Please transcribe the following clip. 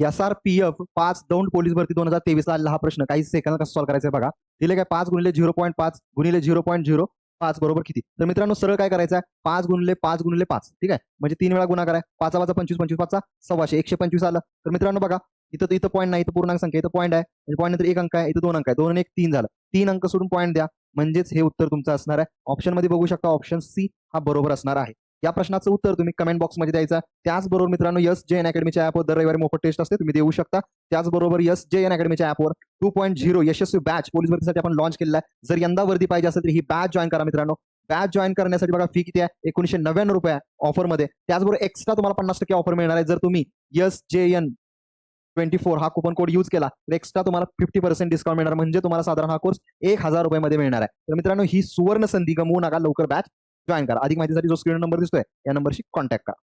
SRPF 5 Daund police भरती 2023 आलेला हा प्रश्न काही सेकंद कसा सॉल्व्ह करायचा आहे बघा. दिले काय 5 गुणिले 0.5 गुणिले 0.05 बरोबर किती. तर मित्रांनो सरळ काय करायचं आहे 5 गुणिले 5 गुणिले 5 ठीक आहे. म्हणजे 3 वेळा गुणाकार आहे. 5 5 25 25 5 125 125 आलं. तर मित्रांनो बघा इथं पॉईंट नाही, इथं पूर्णांक संख्या, इथं पॉईंट आहे म्हणजे पॉईंट नंतर एक अंक आहे, इथं 2 अंक आहे, 2 आणि 1 3 झालं. 3 अंक सोडून पॉईंट द्या म्हणजेच हे उत्तर तुमचं असणार आहे. ऑप्शन मध्ये बघू शकता ऑप्शन सी हा बरोबर असणार आहे. या प्रश्नाचं उत्तर तुम्ही कमेंट बॉक्समध्ये द्यायचं. त्याचबरोबर मित्रांनो SJN अकॅडमीच्या ॲपवर दर रविवारी मोफत टेस्ट असते, तुम्ही देऊ शकता. त्याचबरोबर SJN अकॅडमीच्या ॲपवर 2.0 यशस्वी बॅच पोलीस भरतीसाठी आपण लॉन्च केलेला आहे. जर यंदा वर्दी पाहिजे असेल तर ही बॅच जॉईन करा मित्रांनो. बॅच जॉईन करण्यासाठी बघा फी किती आहे 1999 रुपये ऑफरमध्ये. त्याचबरोबर एक्स्ट्रा तुम्हाला 50% ऑफर मिळणार आहे. जर तुम्ही SJN24 हा कुपन कोड यूज केला तर एक्स्ट्रा तुम्हाला 50% डिस्काउंट मिळणार, म्हणजे तुम्हाला साधारण हा कोर्स 1000 रुपयामध्ये मिळणार आहे. तर मित्रांनो ही सुवर्ण संधी गमवू नका, लवकर बॅच जॉईन करा. अधिक माहितीसाठी जो स्क्रीन नंबर दिसतोय या नंबरशी कॉन्टॅक्ट करा.